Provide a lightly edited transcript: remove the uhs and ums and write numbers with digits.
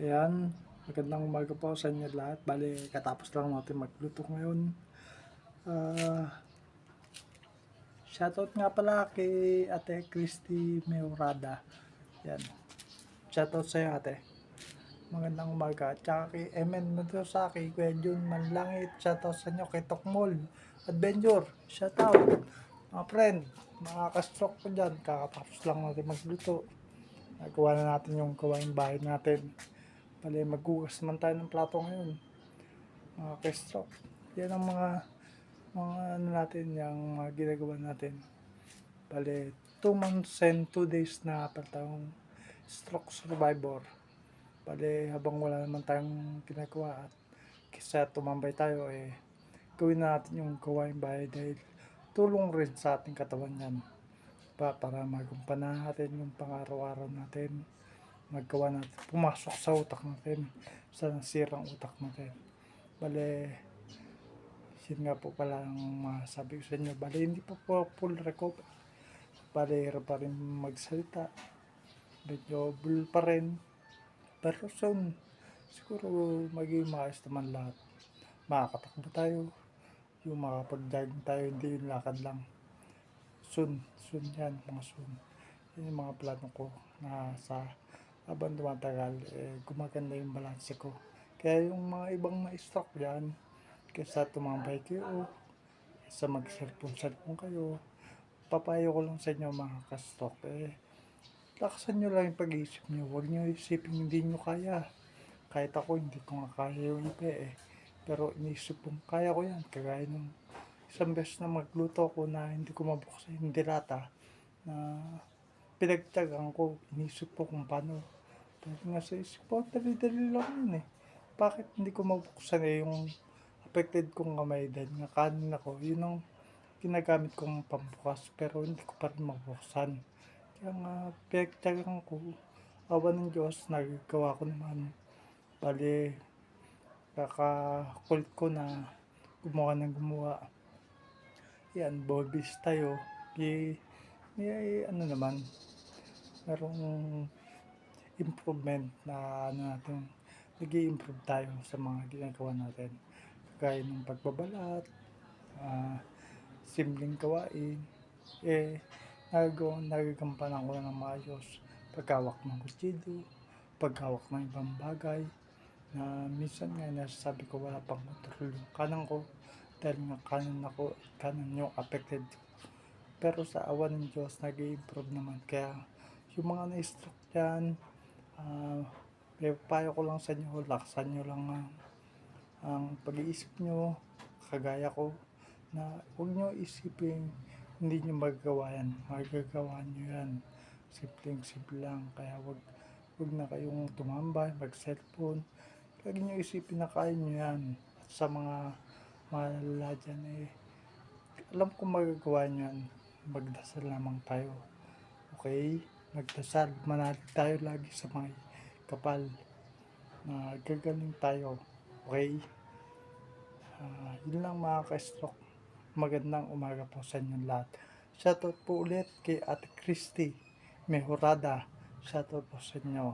Ayan, magandang umaga po sa inyo lahat. Bale, katapos lang natin magluto ngayon. Ah, Shoutout nga pala kay Ate Christy Meurada. Yan, shoutout sa'yo ate. Magandang umaga. Tsaka kay MN Mendoza, kay Kuya Jun Manlangit. Shoutout sa inyo kay Tokmol Adventure. Shoutout. Mga friend, mga ka-stroke ko dyan. Kakatapos lang natin magluto. Nagawa na natin yung gawain bahay natin. Bale, maghugas man tayo ng plato ngayon. Mga ka-stroke. Yan ang mga ano natin, yung mga ginagawa natin. Bale, 2 months and 2 days na pala tayong stroke survivor. Bale, habang wala naman tayong ginagawa at kisa tumambay tayo, gawin natin yung gawain bahay dahil tulong rin sa ating katawan yan. Para magumpanan natin yung pang-araw-araw natin, magawa natin, pumasok sa utak natin, sa nasirang utak natin. Bale, yun nga po pala ang masabi ko sa inyo. Bale, hindi po po full recover. Bale, hirap pa rin magsalita. Medyo bull pa rin. Pero soon, siguro magiging maayos naman lahat. Makakatakbo tayo. Yung makapag-jogging tayo, hindi yung lakad lang. Soon yan, mga soon. Yan yung mga plano ko na sa habang tumatagal, gumaganda yung balanse ko. Kaya yung mga ibang na-stroke dyan, kaysa tumambay kayo, sa mag-cellphone kayo, papayo ko lang sa inyo mga ka-stroke, lakasan nyo lang yung pag-iisip nyo. Huwag nyo isipin hindi nyo kaya. Kahit ako, hindi ko nga kaya yung ipe Pero inisip ko, kaya ko yan. Kagaya nung isang beses na magluto ko na hindi ko mabuksan yung dilata na pinagtyagan ko. Inisip ko kung paano. Dahil nga sa isip ko, dali-dali lang yun Bakit hindi ko mabuksan yung affected kong kamay dahil nga kanin ako. Yun ang ginagamit kong pambukas pero hindi ko pa rin mabuksan. Kaya nga pinagtyagan ko, awa ng Diyos, nagagawa ko naman. Bali, kakakulit ko na gumawa ng gumawa. Yan, bobis tayo. Ano naman, merong improvement na ano natin, nag-i-improve tayo sa mga ginagawa natin. Kagaya ng pagbabalat, simpleng gawain, nagagampanan ko na ng maayos. Paghawak ng kutsilyo, paghawak ng ibang bagay, na minsan nga nasasabi ko wala pang kontrol yung kanan ko dahil nga kanan yung affected. Pero sa awa ng Diyos, nag-i-improve naman. Kaya yung mga na-stroke dyan, payo ko lang sa inyo, laksan nyo lang ang pag-iisip nyo, kagaya ko, na huwag nyo isipin hindi nyo magagawa yan. Magagawa nyo yan. Simpleng-simple lang. Kaya wag na kayong tumambay, mag-cellphone. Lagi nyo isipin na kaya nyo yan. At sa mga malala dyan, alam ko magagawa nyo yan. Magdasal lamang tayo. Okay? Magdasal. Manalig tayo lagi sa mga kapal. Na gagaling tayo. Okay? Yun lang mga ka-stroke. Magandang umaga po sa inyo lahat. Shoutout po ulit kay Ate Christy Mejorada. Shoutout po sa inyo.